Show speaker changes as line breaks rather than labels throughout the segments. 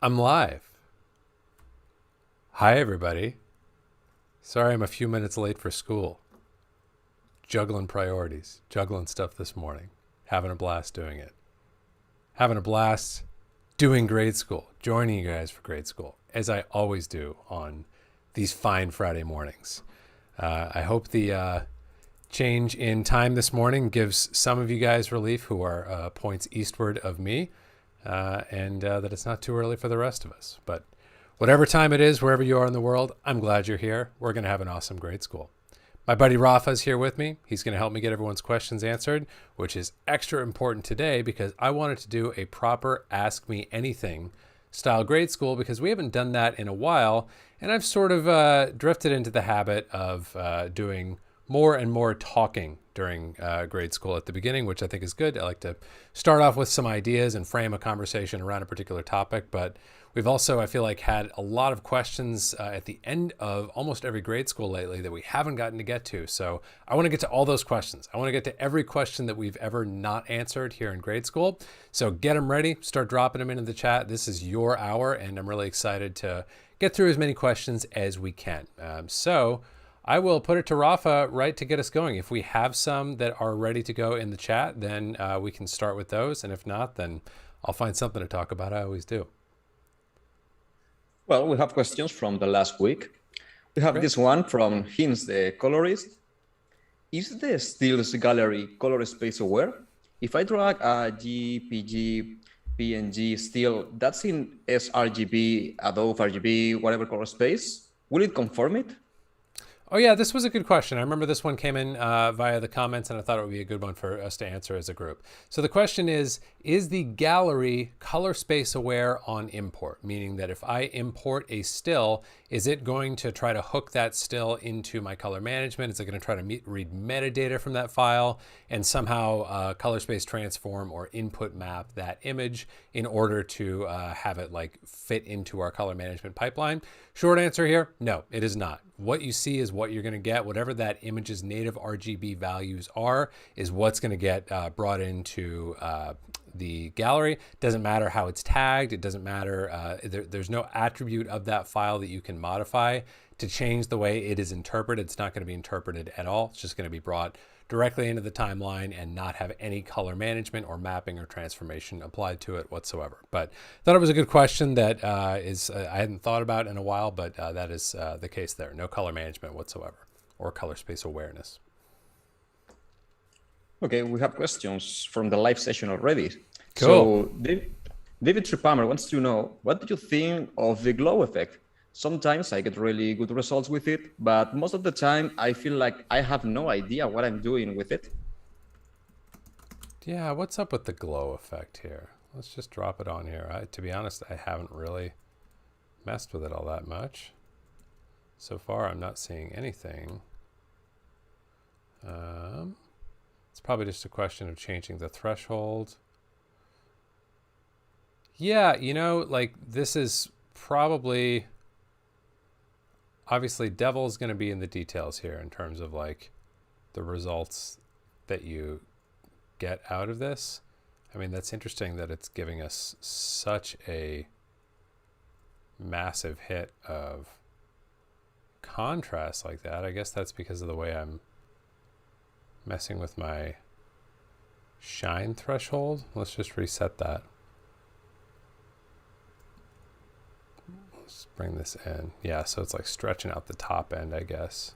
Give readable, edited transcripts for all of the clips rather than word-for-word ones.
I'm live. Hi, everybody. Sorry I'm a few minutes late for school. Juggling priorities, juggling stuff this morning. Having a blast doing it. Having a blast doing grade school, joining you guys for grade school, as I always do on these fine Friday mornings. I hope the change in time this morning gives some of you guys relief who are points eastward of me, and that it's not too early for the rest of us. But whatever time it is, wherever you are in the world, I'm glad you're here. We're going to have an awesome grade school. My buddy Rafa is here with me. He's going to help me get everyone's questions answered, which is extra important today because I wanted to do a proper Ask Me Anything style grade school because we haven't done that in a while. And I've sort of drifted into the habit of doing more and more talking during grade school at the beginning, which I think is good. I like to start off with some ideas and frame a conversation around a particular topic. But we've also, I feel like, had a lot of questions at the end of almost every grade school lately that we haven't gotten to get to. So I want to get to all those questions. I want to get to every question that we've ever not answered here in grade school. So get them ready. Start dropping them into the chat. This is your hour, and I'm really excited to get through as many questions as we can. So I will put it to Rafa right to get us going. If we have some that are ready to go in the chat, then we can start with those. And if not, then I'll find something to talk about. I always do.
Well, we have questions from the last week. We have this one from Hinz, the colorist. Is the stills gallery color space aware? If I drag a JPG, PNG still, that's in sRGB, Adobe RGB, whatever color space, will it conform it?
Oh yeah, this was a good question. I remember this one came in via the comments, and I thought it would be a good one for us to answer as a group. So the question is the gallery color space aware on import? Meaning that if I import a still, is it going to try to hook that still into my color management? Is it going to try to read metadata from that file and somehow color space transform or input map that image in order to have it like fit into our color management pipeline? Short answer here, no, it is not. What you see is what you're going to get. Whatever that image's native RGB values are is what's going to get brought into the gallery. Doesn't matter how it's tagged. It doesn't matter. There's no attribute of that file that you can modify to change the way it is interpreted. It's not going to be interpreted at all. It's just going to be brought directly into the timeline and not have any color management or mapping or transformation applied to it whatsoever. But I thought it was a good question that I hadn't thought about in a while, but that is the case there. No color management whatsoever or color space awareness.
Okay, we have questions from the live session already.
Cool.
So David Tripammer wants to know, what did you think of the glow effect? Sometimes I get really good results with it, but most of the time I feel like I have no idea what I'm doing with it.
Yeah, what's up with the glow effect here? Let's just drop it on here. To be honest, I haven't really messed with it all that much. So far, I'm not seeing anything. It's probably just a question of changing the threshold. Yeah, you know, like this is probably... Obviously, devil's going to be in the details here in terms of like the results that you get out of this. I mean, that's interesting that it's giving us such a massive hit of contrast like that. I guess that's because of the way I'm messing with my shine threshold. Let's just reset that. Bring this in. Yeah, so it's like stretching out the top end, I guess.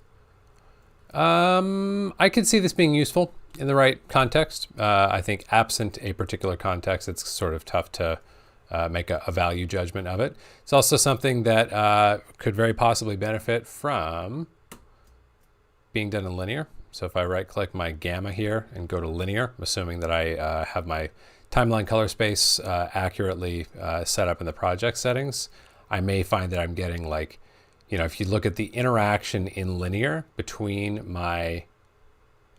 I could see this being useful in the right context. I think absent a particular context, it's sort of tough to make a value judgment of it. It's also something that could very possibly benefit from being done in linear. So if I right click my gamma here and go to linear, assuming that I have my timeline color space accurately set up in the project settings, I may find that I'm getting like, you know, if you look at the interaction in linear between my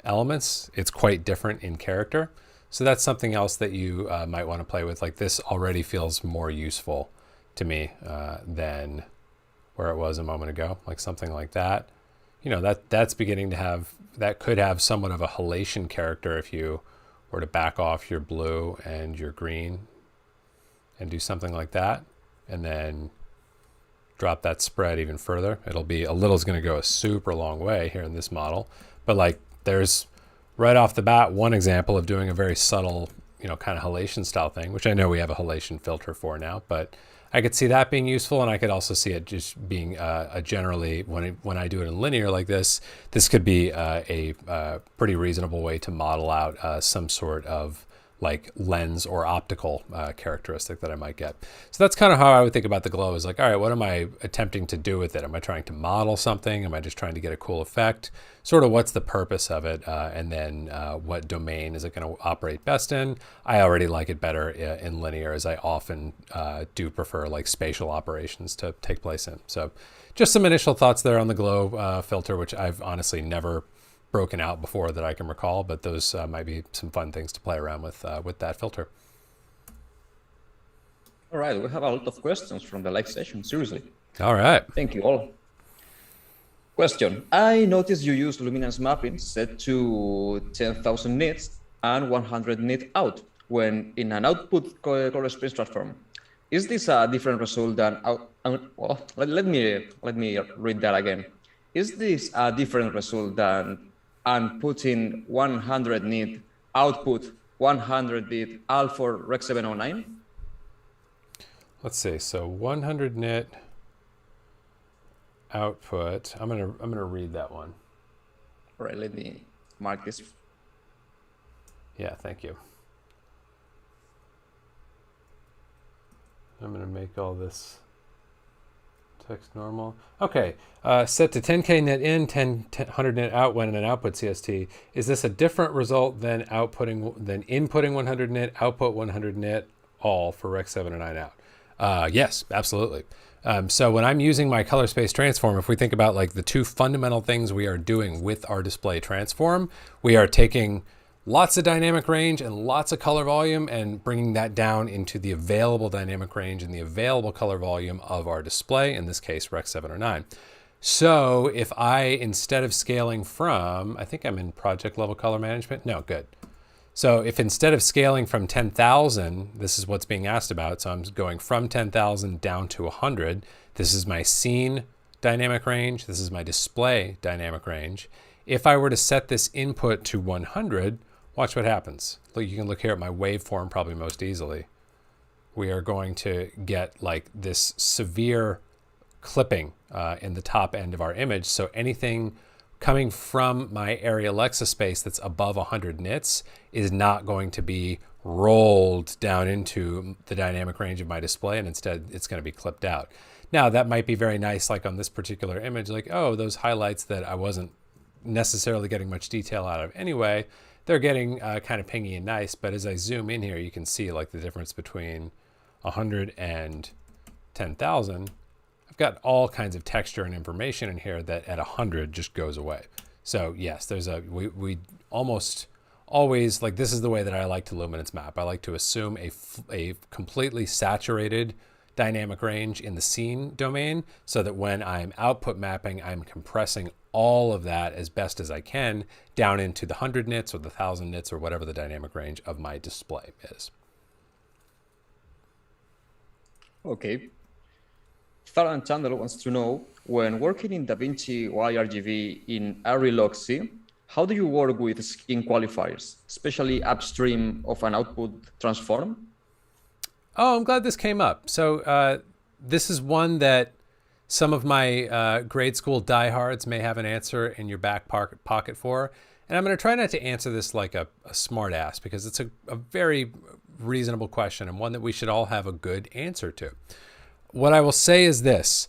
elements, it's quite different in character. So that's something else that you might want to play with. Like this already feels more useful to me than where it was a moment ago, like something like that. You know, that's beginning to have, that could have somewhat of a halation character if you were to back off your blue and your green and do something like that. and then drop that spread even further. It'll be a little is going to go a super long way here in this model, but like there's right off the bat one example of doing a very subtle, you know, kind of halation style thing, which I know we have a halation filter for now, but I could see that being useful, and I could also see it just being a generally, when I do it in linear like this could be a pretty reasonable way to model out some sort of like lens or optical characteristic that I might get. So that's kind of how I would think about the glow, is like, all right, what am I attempting to do with it? Am I trying to model something? Am I just trying to get a cool effect? Sort of what's the purpose of it? And then what domain is it going to operate best in? I already like it better in linear, as I often do prefer like spatial operations to take place in. So just some initial thoughts there on the glow filter, which I've honestly never broken out before that I can recall, but those might be some fun things to play around with that filter.
All right, we have a lot of questions from the live session, seriously.
All right.
Thank you all. Question, I noticed you use luminance mapping set to 10,000 nits and 100 nit out when in an output color space transform. Is this a different result than well, let me read that again. Is this a different result than putting 100 nit output 100 bit all for Rec 709?
Let's see. So 100 nit output. I'm gonna read that one.
All right, let me mark this.
Yeah, thank you. I'm gonna make all this text normal. Okay, set to 10K net in, 100 net out when an output CST. Is this a different result than inputting 100 nit, output 100 nit, all for Rec 709 out? Yes, absolutely. So when I'm using my color space transform, if we think about like the two fundamental things we are doing with our display transform, we are taking lots of dynamic range and lots of color volume and bringing that down into the available dynamic range and the available color volume of our display, in this case, Rec 709. So if I, instead of scaling from, I think I'm in project level color management. No, good. So if instead of scaling from 10,000, this is what's being asked about. So I'm going from 10,000 down to 100. This is my scene dynamic range. This is my display dynamic range. If I were to set this input to 100, watch what happens. Look, you can look here at my waveform probably most easily. We are going to get like this severe clipping in the top end of our image. So anything coming from my area Alexa space that's above 100 nits is not going to be rolled down into the dynamic range of my display, and instead it's going to be clipped out. Now that might be very nice, like on this particular image, like, oh, those highlights that I wasn't necessarily getting much detail out of anyway, they're getting kind of pingy and nice. But as I zoom in here, you can see like the difference between 100 and 10,000. I've got all kinds of texture and information in here that at 100 just goes away. So yes, there's we almost always, like, this is the way that I like to luminance map. I like to assume a completely saturated dynamic range in the scene domain, so that when I'm output mapping, I'm compressing all of that as best as I can down into the 100 nits or the 1,000 nits or whatever the dynamic range of my display is.
Okay. Farhan Chandler wants to know, when working in DaVinci YRGV in ARRI-LOC, how do you work with skin qualifiers, especially upstream of an output transform?
Oh, I'm glad this came up. So this is one that some of my grade school diehards may have an answer in your back pocket for. And I'm going to try not to answer this like a smart ass, because it's a very reasonable question and one that we should all have a good answer to. What I will say is this,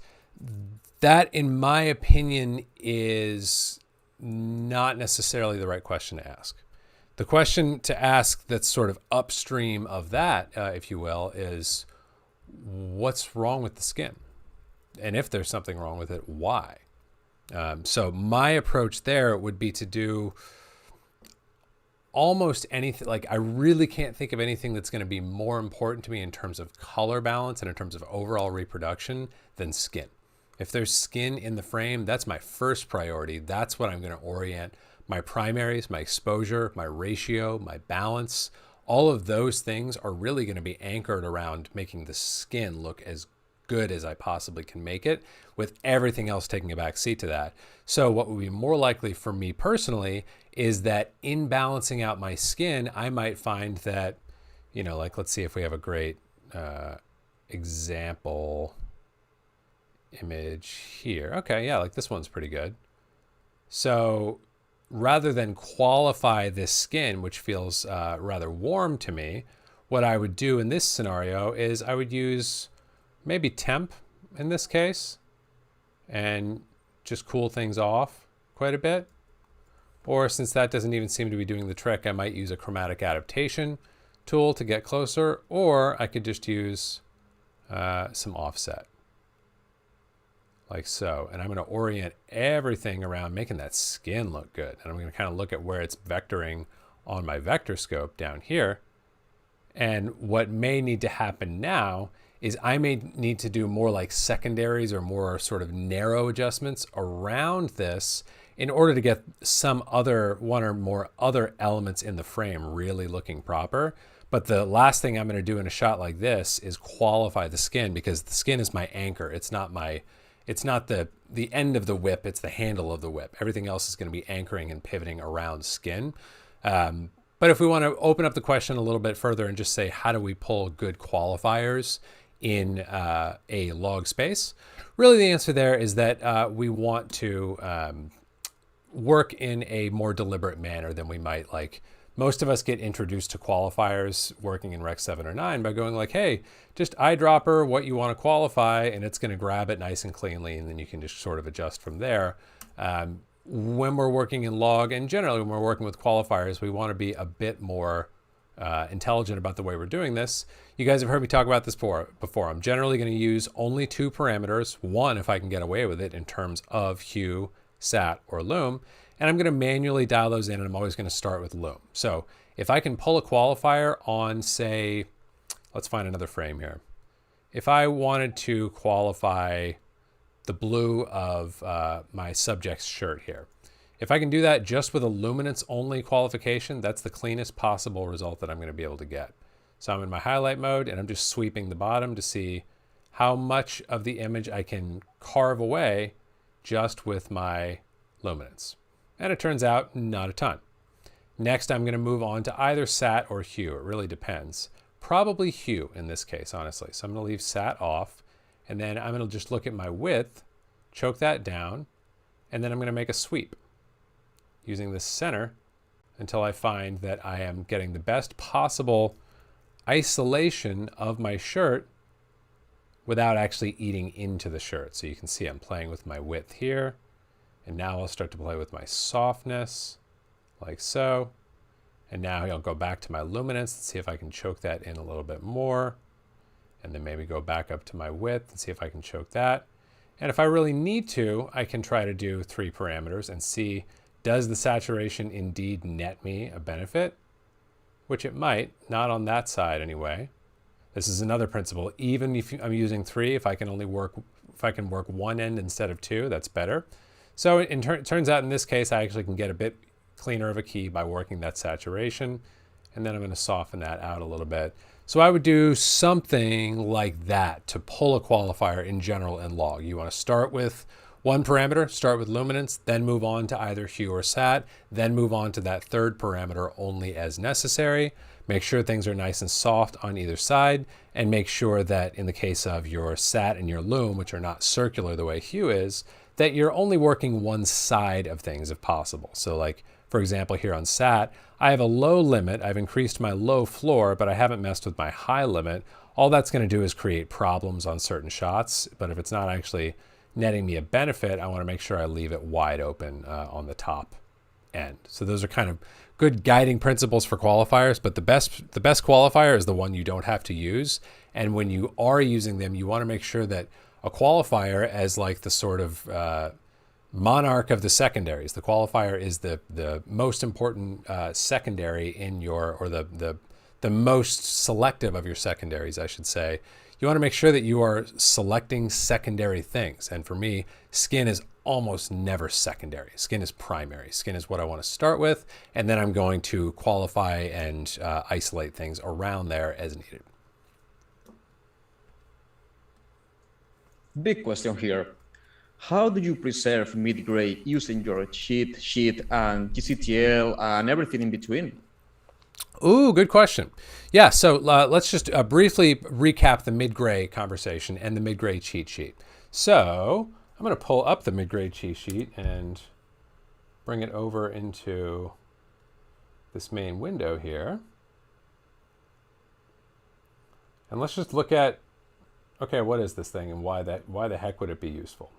that in my opinion is not necessarily the right question to ask. The question to ask that's sort of upstream of that, if you will, is what's wrong with the skin? And if there's something wrong with it, why? So my approach there would be to do almost anything. Like, I really can't think of anything that's going to be more important to me in terms of color balance and in terms of overall reproduction than skin. If there's skin in the frame, that's my first priority. That's what I'm going to orient my primaries, my exposure, my ratio, my balance. All of those things are really going to be anchored around making the skin look as good as I possibly can make it, with everything else taking a back seat to that. So what would be more likely for me personally is that in balancing out my skin, I might find that, you know, like, let's see if we have a great example image here. Okay, yeah, like this one's pretty good. So rather than qualify this skin, which feels rather warm to me, what I would do in this scenario is I would use maybe temp in this case and just cool things off quite a bit. Or since that doesn't even seem to be doing the trick, I might use a chromatic adaptation tool to get closer, or I could just use some offset like so. And I'm going to orient everything around making that skin look good. And I'm going to kind of look at where it's vectoring on my vector scope down here. And what may need to happen now is I may need to do more like secondaries or more sort of narrow adjustments around this in order to get some other one or more other elements in the frame really looking proper. But the last thing I'm going to do in a shot like this is qualify the skin, because the skin is my anchor. It's not the end of the whip, it's the handle of the whip. Everything else is going to be anchoring and pivoting around skin. But if we want to open up the question a little bit further and just say, how do we pull good qualifiers in a log space? Really, the answer there is that we want to work in a more deliberate manner than we might like. Most of us get introduced to qualifiers working in Rec 7 or 9 by going like, hey, just eyedropper what you want to qualify, and it's going to grab it nice and cleanly, and then you can just sort of adjust from there. When we're working in log, and generally when we're working with qualifiers, we want to be a bit more intelligent about the way we're doing this. You guys have heard me talk about this before. I'm generally going to use only 2 parameters, one if I can get away with it in terms of hue, sat, or loom, and I'm going to manually dial those in, and I'm always going to start with loom. So if I can pull a qualifier on, say, let's find another frame here. If I wanted to qualify the blue of my subject's shirt here, if I can do that just with a luminance only qualification, that's the cleanest possible result that I'm going to be able to get. So I'm in my highlight mode, and I'm just sweeping the bottom to see how much of the image I can carve away just with my luminance. And it turns out not a ton. Next, I'm going to move on to either sat or hue. It really depends. Probably hue in this case, honestly. So I'm going to leave sat off, and then I'm going to just look at my width, choke that down, and then I'm going to make a sweep using the center until I find that I am getting the best possible isolation of my shirt without actually eating into the shirt. So you can see I'm playing with my width here. And now I'll start to play with my softness, like so. And now I'll go back to my luminance and see if I can choke that in a little bit more. And then maybe go back up to my width and see if I can choke that. And if I really need to, I can try to do 3 parameters and see, does the saturation indeed net me a benefit? Which it might, not on that side anyway. This is another principle. Even if I'm using 3, if I can work one end instead of 2, that's better. So it turns out in this case, I actually can get a bit cleaner of a key by working that saturation. And then I'm going to soften that out a little bit. So I would do something like that to pull a qualifier in general in log. You want to start with 1 parameter, start with luminance, then move on to either hue or sat, then move on to that 3rd parameter only as necessary. Make sure things are nice and soft on either side, and make sure that in the case of your sat and your loom, which are not circular the way hue is, that you're only working one side of things if possible. So like, for example, here on sat, I have a low limit. I've increased my low floor, but I haven't messed with my high limit. All that's going to do is create problems on certain shots. But if it's not actually netting me a benefit, I want to make sure I leave it wide open on the top end. So those are kind of good guiding principles for qualifiers, but the best qualifier is the one you don't have to use. And when you are using them, you want to make sure that a qualifier, as like the sort of monarch of the secondaries, the qualifier is the most important secondary in your, or the most selective of your secondaries, I should say. You want to make sure that you are selecting secondary things. And for me, skin is almost never secondary. Skin is primary. Skin is what I want to start with, and then I'm going to qualify and isolate things around there as needed.
big question here. How do you preserve mid-gray using your cheat sheet and DCTL and everything in between?
Ooh, good question. Yeah, so let's just briefly recap the mid-gray conversation and the mid-gray cheat sheet. So I'm going to pull up the mid-gray cheat sheet and bring it over into this main window here. And let's just look at, okay, what is this thing and why the heck would it be useful?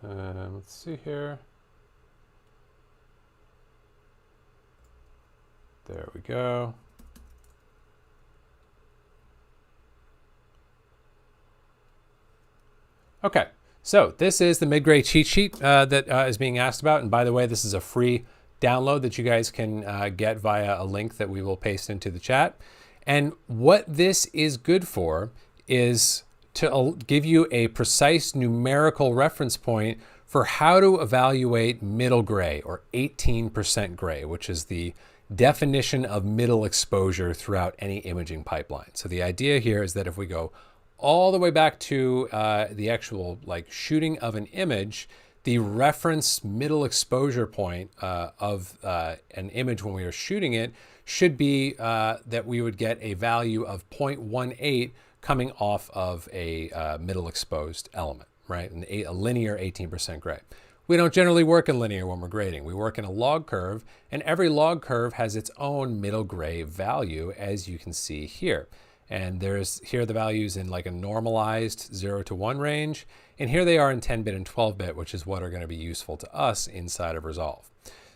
Let's see here. There we go. Okay, so this is the mid-gray cheat sheet that is being asked about. And by the way, this is a free download that you guys can get via a link that we will paste into the chat. And what this is good for is to give you a precise numerical reference point for how to evaluate middle gray or 18% gray, which is the definition of middle exposure throughout any imaging pipeline. So the idea here is that if we go all the way back to the actual shooting of an image, the reference middle exposure point of an image when we are shooting it should be that we would get a value of 0.18 coming off of a middle exposed element, right? A linear 18% gray. We don't generally work in linear when we're grading. We work in a log curve, and every log curve has its own middle gray value, as you can see here. And here are the values in like a normalized 0 to 1 range, and here they are in 10-bit and 12-bit, which is what are going to be useful to us inside of Resolve.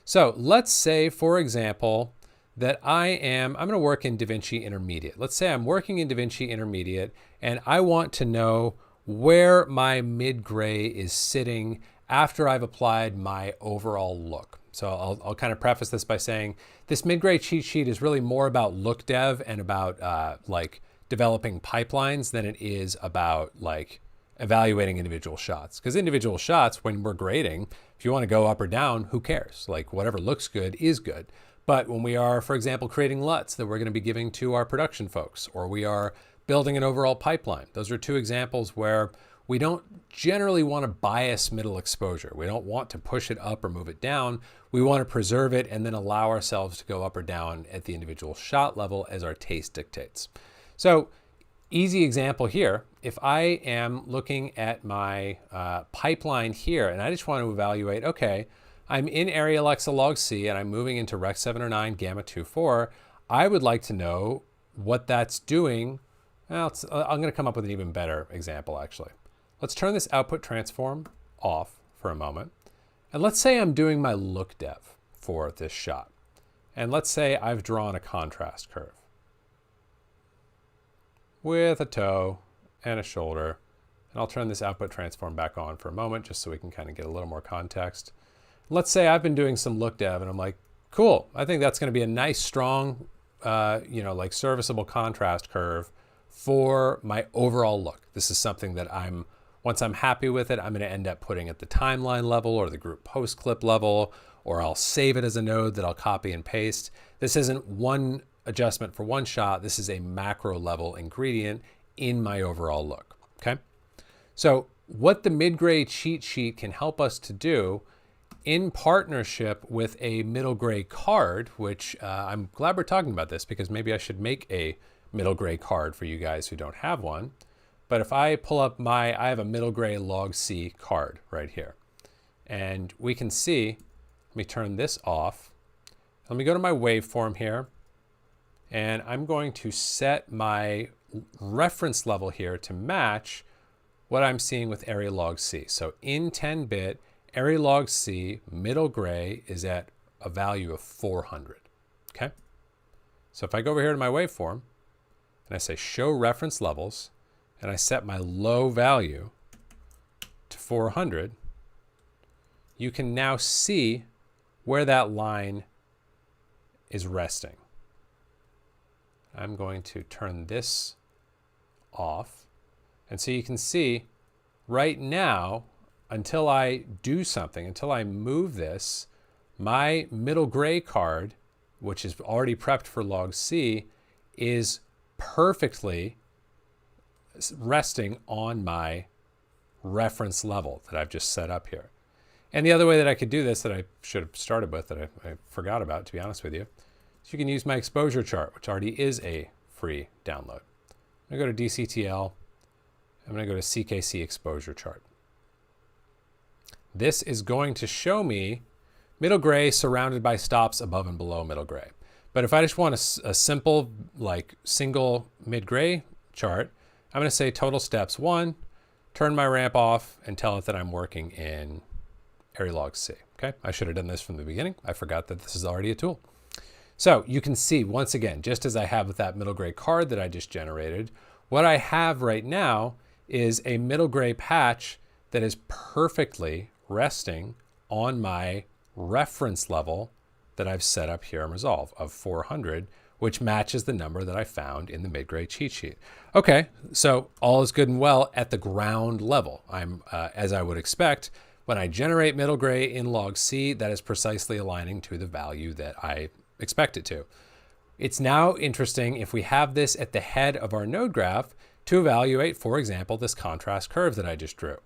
So let's say, for example, that I'm going to work in DaVinci Intermediate. Let's say I'm working in DaVinci Intermediate, and I want to know where my mid-gray is sitting after I've applied my overall look. So I'll kind of preface this by saying this mid-gray cheat sheet is really more about look dev and about developing pipelines than it is about evaluating individual shots. Because individual shots, when we're grading, if you want to go up or down, who cares? Whatever looks good is good. But when we are, for example, creating LUTs that we're going to be giving to our production folks, or we are building an overall pipeline, those are two examples where we don't generally want to bias middle exposure. We don't want to push it up or move it down. We want to preserve it and then allow ourselves to go up or down at the individual shot level as our taste dictates. So easy example here, if I am looking at my pipeline here and I just want to evaluate, okay, I'm in area Alexa log C and I'm moving into Rec 709 gamma 24, I would like to know what that's doing. Well, I'm going to come up with an even better example actually. Let's turn this output transform off for a moment. And let's say I'm doing my look dev for this shot. And let's say I've drawn a contrast curve with a toe and a shoulder. And I'll turn this output transform back on for a moment just so we can kind of get a little more context. Let's say I've been doing some look dev and I'm like, cool, I think that's going to be a nice, strong, serviceable contrast curve for my overall look. This is something that once I'm happy with it, I'm going to end up putting at the timeline level or the group post clip level, or I'll save it as a node that I'll copy and paste. This isn't one adjustment for one shot. This is a macro level ingredient in my overall look. Okay. So what the mid-gray cheat sheet can help us to do in partnership with a middle gray card, which I'm glad we're talking about this because maybe I should make a middle gray card for you guys who don't have one. But if I pull up I have a middle gray log C card right here. And we can see, let me turn this off. Let me go to my waveform here. And I'm going to set my reference level here to match what I'm seeing with area log C. So in 10-bit, area log C middle gray is at a value of 400. Okay? So if I go over here to my waveform and I say show reference levels, and I set my low value to 400, you can now see where that line is resting. I'm going to turn this off. And so you can see right now, until I do something, until I move this, my middle gray card, which is already prepped for log C, is perfectly resting on my reference level that I've just set up here. And the other way that I could do this that I should have started with that I forgot about, to be honest with you, is you can use my exposure chart, which already is a free download. I'm going to go to DCTL. I'm going to go to CKC exposure chart. This is going to show me middle gray surrounded by stops above and below middle gray. But if I just want a simple, like single mid gray chart, I'm going to say total steps 1, turn my ramp off, and tell it that I'm working in area log C. Okay, I should have done this from the beginning. I forgot that this is already a tool. So you can see, once again, just as I have with that middle gray card that I just generated, what I have right now is a middle gray patch that is perfectly resting on my reference level that I've set up here in Resolve of 400, which matches the number that I found in the mid-gray cheat sheet. Okay, so all is good and well at the ground level. I'm, as I would expect, when I generate middle gray in log C, that is precisely aligning to the value that I expect it to. It's now interesting if we have this at the head of our node graph to evaluate, for example, this contrast curve that I just drew.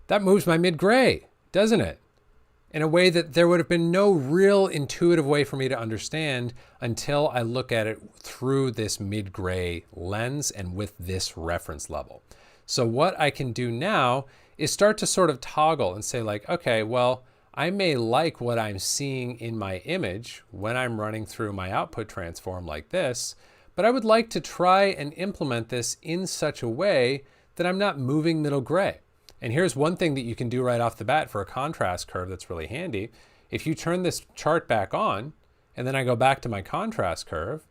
That moves my mid-gray, doesn't it? In a way that there would have been no real intuitive way for me to understand until I look at it through this mid-gray lens and with this reference level. So what I can do now is start to sort of toggle and say like, okay, well, I may like what I'm seeing in my image when I'm running through my output transform like this, but I would like to try and implement this in such a way that I'm not moving middle gray. And here's one thing that you can do right off the bat for a contrast curve that's really handy. If you turn this chart back on, and then I go back to my contrast curve,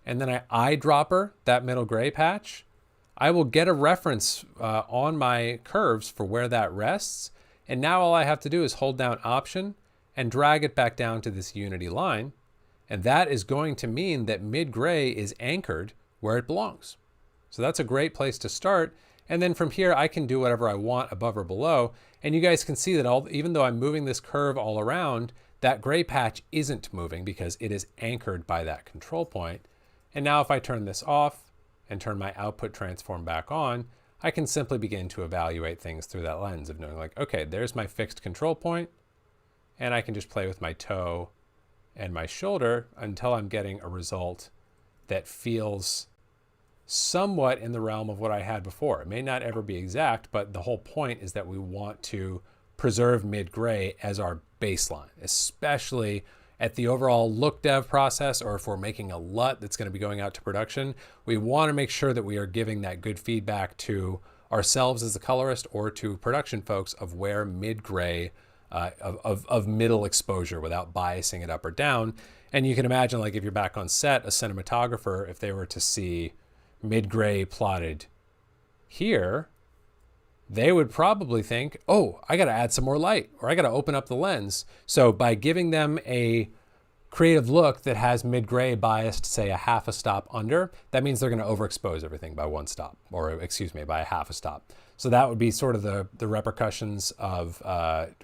and then I eyedropper that middle gray patch, I will get a reference on my curves for where that rests. And now all I have to do is hold down Option and drag it back down to this unity line. And that is going to mean that mid-gray is anchored where it belongs. So that's a great place to start. And then from here, I can do whatever I want above or below. And you guys can see that even though I'm moving this curve all around, that gray patch isn't moving because it is anchored by that control point. And now if I turn this off and turn my output transform back on, I can simply begin to evaluate things through that lens of knowing like, okay, there's my fixed control point, and I can just play with my toe and my shoulder until I'm getting a result that feels somewhat in the realm of what I had before. It may not ever be exact, but the whole point is that we want to preserve mid-gray as our baseline, especially at the overall look dev process, or if we're making a LUT that's going to be going out to production. We want to make sure that we are giving that good feedback to ourselves as a colorist or to production folks of where mid-gray, of middle exposure without biasing it up or down. And you can imagine, like if you're back on set, a cinematographer, if they were to see mid-gray plotted here, they would probably think, oh, I got to add some more light, or I got to open up the lens. So by giving them a creative look that has mid-gray biased, say a half a stop under, that means they're going to overexpose everything by one stop, or excuse me, by a half a stop. So that would be sort of the repercussions of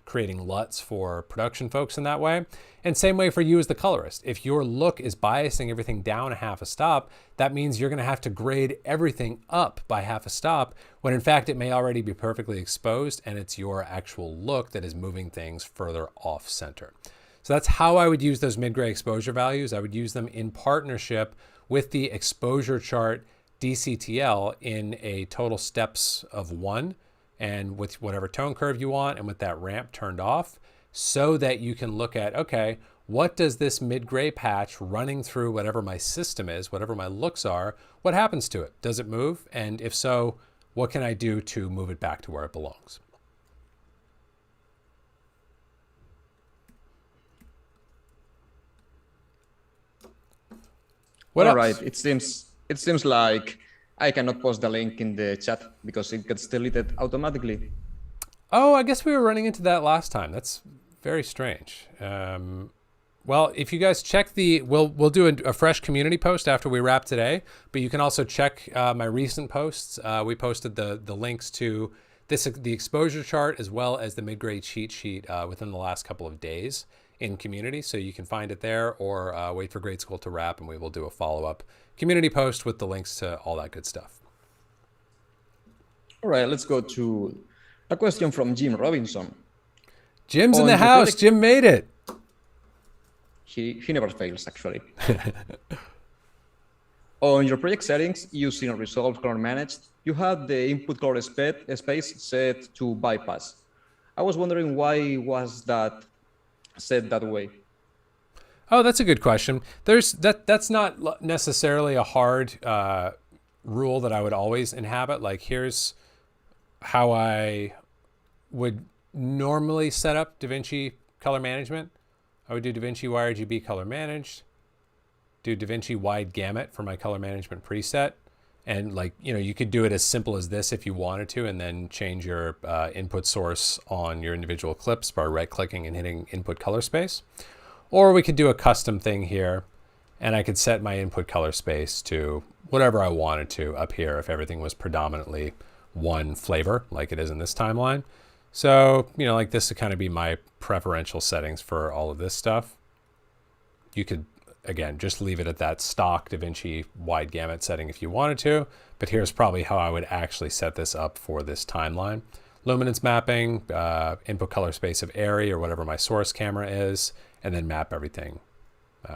creating LUTs for production folks in that way. And same way for you as the colorist. If your look is biasing everything down a half a stop, that means you're going to have to grade everything up by half a stop, when in fact it may already be perfectly exposed and it's your actual look that is moving things further off center. So that's how I would use those mid-gray exposure values. I would use them in partnership with the exposure chart DCTL in a total steps of 1 and with whatever tone curve you want and with that ramp turned off, so that you can look at, okay, what does this mid-gray patch running through whatever my system is, whatever my looks are, what happens to it? Does it move? And if so, what can I do to move it back to where it belongs?
All right, it seems like I cannot post the link in the chat because it gets deleted automatically.
Oh, I guess we were running into that last time. That's very strange. Well, if you guys check we'll do a fresh community post after we wrap today, but you can also check my recent posts. We posted the links to the exposure chart as well as the mid-grade cheat sheet within the last couple of days in community, so you can find it there, or wait for grade school to wrap and we will do a follow-up community post with the links to all that good stuff.
All right, let's go to a question from Jim Robinson.
Jim's in the house. Jim made it.
He never fails, actually. On your project settings, using Resolve Color Managed, you had the input color space set to bypass. I was wondering why was that set that way?
Oh, that's a good question. That's not necessarily a hard rule that I would always inhabit. Like, here's how I would normally set up DaVinci color management. I would do DaVinci YRGB color managed, do DaVinci wide gamut for my color management preset. And like, you could do it as simple as this if you wanted to, and then change your input source on your individual clips by right clicking and hitting input color space. Or we could do a custom thing here, and I could set my input color space to whatever I wanted to up here if everything was predominantly one flavor like it is in this timeline. So, like this would kind of be my preferential settings for all of this stuff. You could, again, just leave it at that stock DaVinci wide gamut setting if you wanted to, but here's probably how I would actually set this up for this timeline. Luminance mapping, input color space of Airy or whatever my source camera is, and then map everything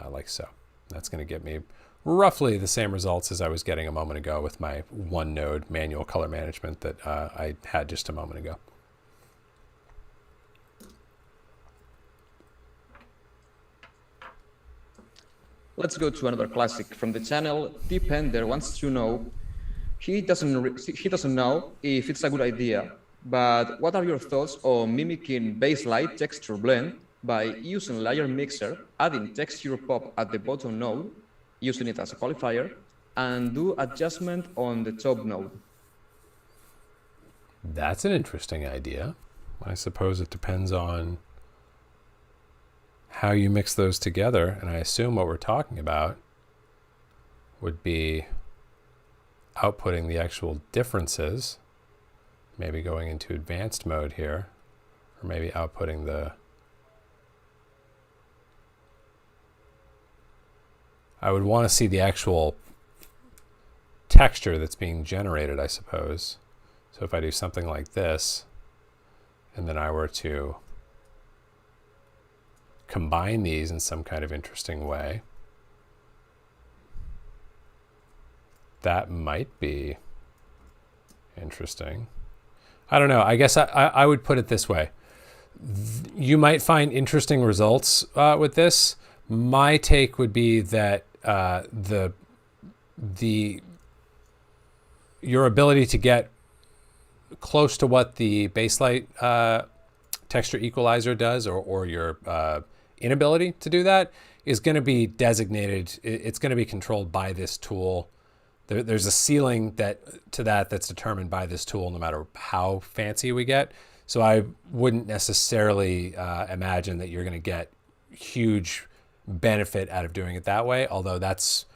like so. That's going to get me roughly the same results as I was getting a moment ago with my one node manual color management that I had just a moment ago.
Let's go to another classic from the channel. Depender wants to know, he doesn't know if it's a good idea, but what are your thoughts on mimicking Baselight texture blend by using layer mixer, adding texture pop at the bottom node, using it as a qualifier, and do adjustment on the top node?
That's an interesting idea. I suppose it depends on how you mix those together, and I assume what we're talking about would be outputting the actual differences, maybe going into advanced mode here, or maybe outputting the... I would want to see the actual texture that's being generated, I suppose. So if I do something like this, and then I were to combine these in some kind of interesting way, that might be interesting. I don't know. I guess I would put it this way. You might find interesting results with this. My take would be that your ability to get close to what the Baselight texture equalizer does, or your inability to do that, is going to be designated. It's going to be controlled by this tool. There's a ceiling that's determined by this tool, no matter how fancy we get. So I wouldn't necessarily imagine that you're going to get huge benefit out of doing it that way, although that's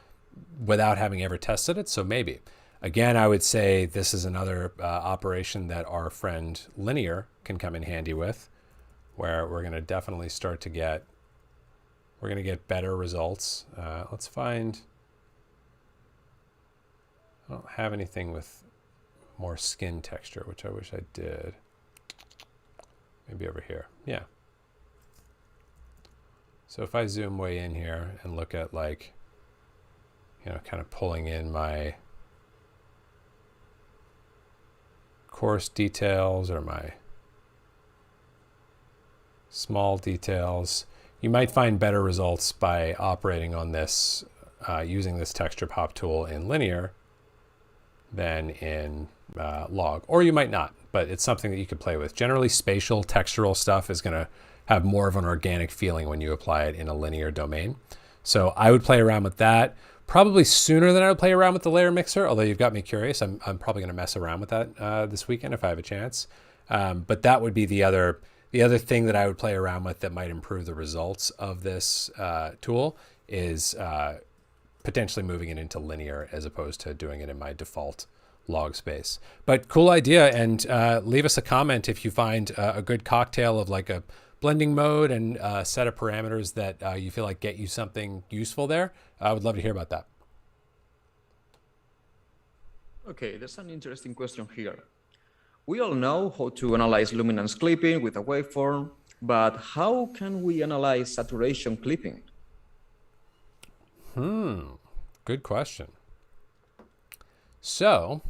without having ever tested it. So maybe. Again, I would say this is another operation that our friend Linear can come in handy with, where we're going to definitely start to get, we're going to get better results. Let's find, I don't have anything with more skin texture, which I wish I did. Maybe over here. Yeah. So if I zoom way in here and look at, like, kind of pulling in my coarse details or my small details, you might find better results by operating on this, using this texture pop tool in Linear than in log, or you might not, but it's something that you could play with. Generally, spatial textural stuff is going to have more of an organic feeling when you apply it in a linear domain. So I would play around with that probably sooner than I would play around with the layer mixer, although you've got me curious. I'm probably going to mess around with that this weekend if I have a chance. But that would be the other thing that I would play around with that might improve the results of this tool, is potentially moving it into linear as opposed to doing it in my default log space. But cool idea, and leave us a comment if you find a good cocktail of like a blending mode and a set of parameters that you feel like get you something useful there. I would love to hear about that.
Okay, there's an interesting question here. We all know how to analyze luminance clipping with a waveform, but how can we analyze saturation clipping?
Good question. So,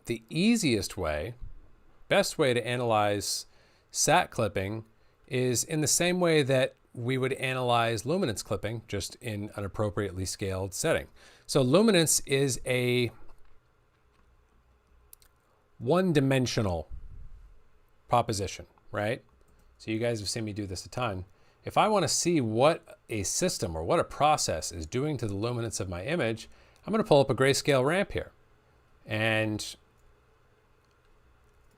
the easiest way, best way to analyze sat clipping is in the same way that we would analyze luminance clipping, just in an appropriately scaled setting. So luminance is a one-dimensional proposition, right? So you guys have seen me do this a ton. If I want to see what a system or what a process is doing to the luminance of my image, I'm going to pull up a grayscale ramp here. And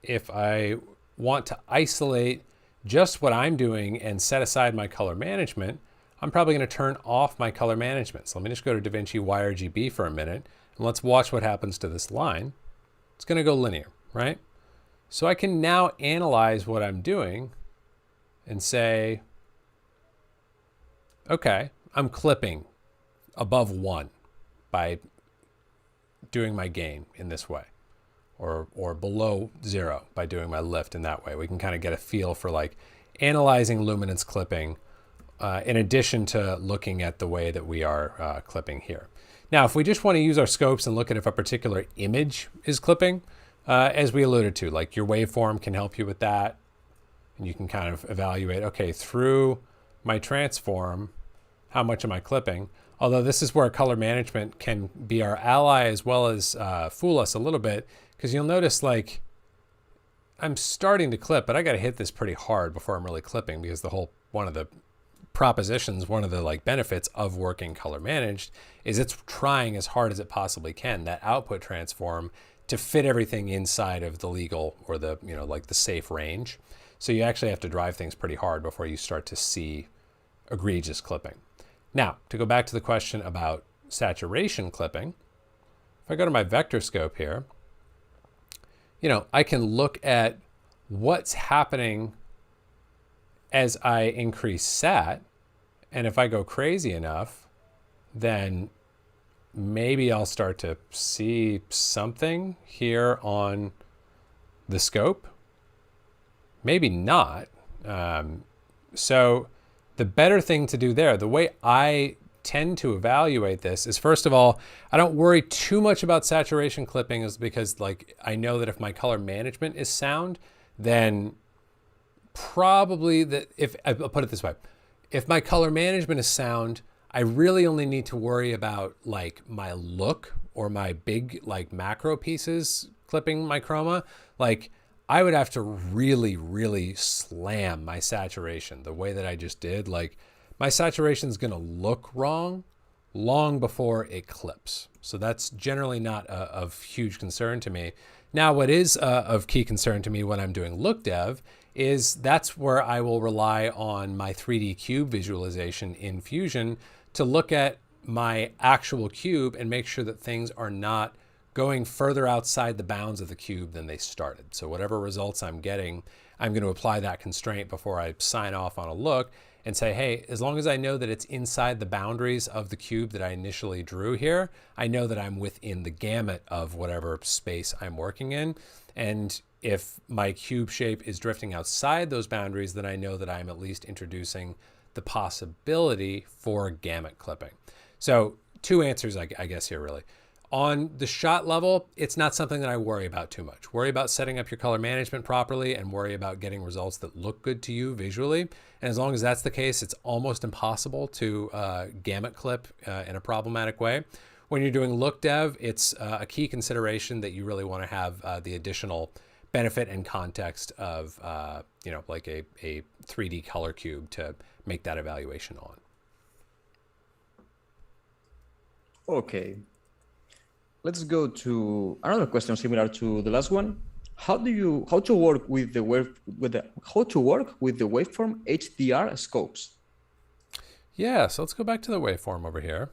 if I want to isolate just what I'm doing and set aside my color management, I'm probably going to turn off my color management. So let me just go to DaVinci YRGB for a minute, and let's watch what happens to this line. It's going to go linear, right? So I can now analyze what I'm doing and say, okay, I'm clipping above 1 by doing my gain in this way, or below 0 by doing my lift in that way. We can kind of get a feel for like analyzing luminance clipping in addition to looking at the way that we are clipping here. Now, if we just want to use our scopes and look at if a particular image is clipping, as we alluded to, like your waveform can help you with that. And you can kind of evaluate, okay, through my transform, how much am I clipping? Although this is where color management can be our ally as well as fool us a little bit, because you'll notice like I'm starting to clip, but I got to hit this pretty hard before I'm really clipping, because one of the propositions, one of the like benefits of working color managed is it's trying as hard as it possibly can, that output transform, to fit everything inside of the legal or the, like the safe range. So you actually have to drive things pretty hard before you start to see egregious clipping. Now, to go back to the question about saturation clipping, if I go to my vector scope here, I can look at what's happening as I increase sat. And if I go crazy enough, then maybe I'll start to see something here on the scope. Maybe not. So the better thing to do there, the way I tend to evaluate this is, first of all, I don't worry too much about saturation clipping, is because like I know that if my color management is sound, then probably that if I'll put it this way, if my color management is sound, I really only need to worry about like my look or my big like macro pieces clipping my chroma. Like I would have to really, really slam my saturation the way that I just did. Like my saturation is going to look wrong long before it clips. So that's generally not of huge concern to me. Now, what is of key concern to me when I'm doing look dev is that's where I will rely on my 3D cube visualization in Fusion to look at my actual cube and make sure that things are not going further outside the bounds of the cube than they started. So whatever results I'm getting, I'm going to apply that constraint before I sign off on a look and say, hey, as long as I know that it's inside the boundaries of the cube that I initially drew here, I know that I'm within the gamut of whatever space I'm working in. And if my cube shape is drifting outside those boundaries, then I know that I'm at least introducing the possibility for gamut clipping. So two answers, I guess here really. On the shot level, it's not something that I worry about too much. Worry about setting up your color management properly and worry about getting results that look good to you visually. And as long as that's the case, it's almost impossible to gamut clip in a problematic way. When you're doing look dev, it's a key consideration that you really want to have the additional benefit and context of like a 3D color cube to make that evaluation on.
Okay. Let's go to another question similar to the last one. How to work with the waveform HDR scopes?
Yeah, so let's go back to the waveform over here.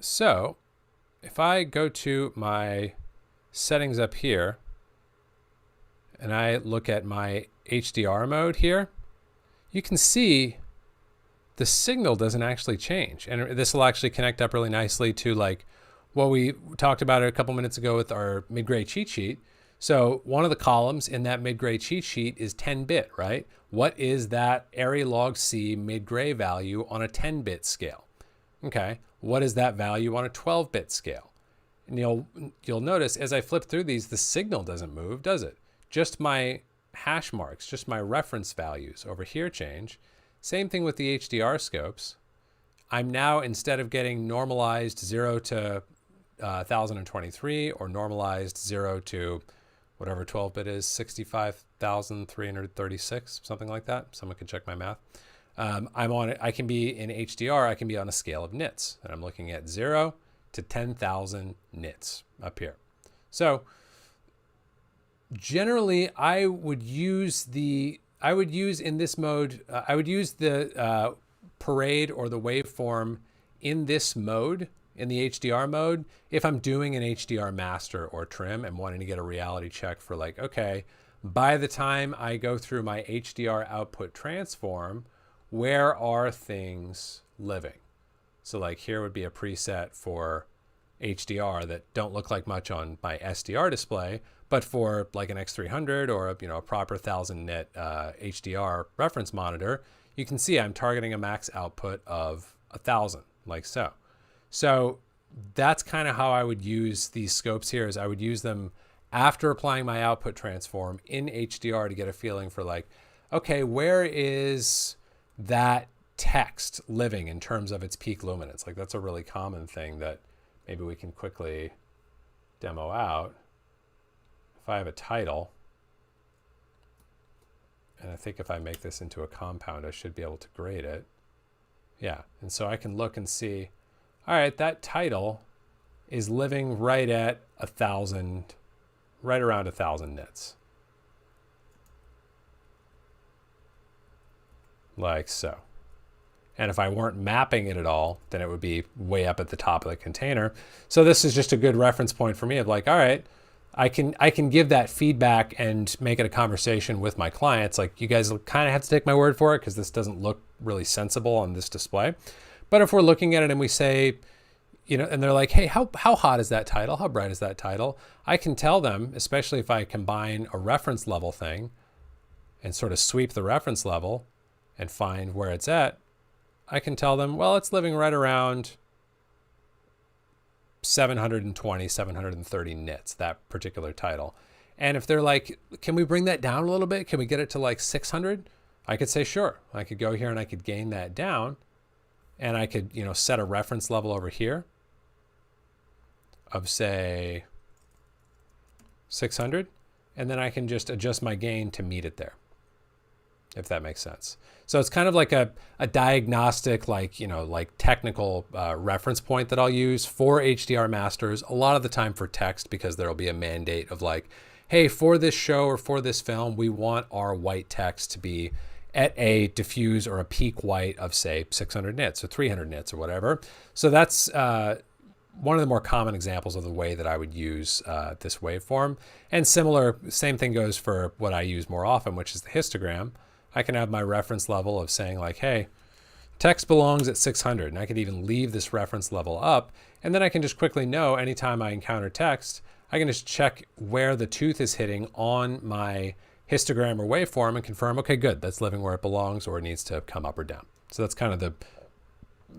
So if I go to my settings up here and I look at my HDR mode here, you can see the signal doesn't actually change. And this will actually connect up really nicely to like what we talked about a couple minutes ago with our mid-grade cheat sheet. So one of the columns in that mid-gray cheat sheet is 10-bit, right? What is that array log C mid-gray value on a 10-bit scale? Okay, what is that value on a 12-bit scale? And you'll notice as I flip through these, the signal doesn't move, does it? Just my hash marks, just my reference values over here change. Same thing with the HDR scopes. I'm now, instead of getting normalized 0 to 1023 or normalized 0 to whatever 12-bit is, 65,336, something like that. Someone can check my math. I can be in HDR, I can be on a scale of nits, and I'm looking at 0 to 10,000 nits up here. So generally, I would use in this mode, I would use the parade or the waveform in this mode, in the HDR mode, if I'm doing an HDR master or trim and wanting to get a reality check for like, okay, by the time I go through my HDR output transform, where are things living? So like here would be a preset for HDR that don't look like much on my SDR display, but for like an X300 or a proper 1000 nit HDR reference monitor, you can see I'm targeting a max output of 1000, like so. So that's kind of how I would use these scopes here, is I would use them after applying my output transform in HDR to get a feeling for like, okay, where is that text living in terms of its peak luminance? Like that's a really common thing that maybe we can quickly demo out. If I have a title, and I think if I make this into a compound, I should be able to grade it. Yeah, and so I can look and see, all right, that title is living right at 1000, right around 1000 nits. Like so. And if I weren't mapping it at all, then it would be way up at the top of the container. So this is just a good reference point for me of like, all right, I can give that feedback and make it a conversation with my clients. Like you guys kind of have to take my word for it because this doesn't look really sensible on this display. But if we're looking at it and we say, and they're like, hey, how hot is that title? How bright is that title? I can tell them, especially if I combine a reference level thing and sort of sweep the reference level and find where it's at, I can tell them, well, it's living right around 720, 730 nits, that particular title. And if they're like, can we bring that down a little bit? Can we get it to like 600? I could say, sure. I could go here and I could gain that down. And I could, set a reference level over here of say 600. And then I can just adjust my gain to meet it there, if that makes sense. So it's kind of like a diagnostic, like technical reference point that I'll use for HDR masters, a lot of the time for text, because there'll be a mandate of like, hey, for this show or for this film, we want our white text to be at a diffuse or a peak white of say 600 nits or 300 nits or whatever. So that's one of the more common examples of the way that I would use this waveform. And same thing goes for what I use more often, which is the histogram. I can have my reference level of saying like, hey, text belongs at 600. And I could even leave this reference level up. And then I can just quickly know anytime I encounter text, I can just check where the tooth is hitting on my histogram or waveform and confirm, okay, good, that's living where it belongs, or it needs to come up or down. So that's kind of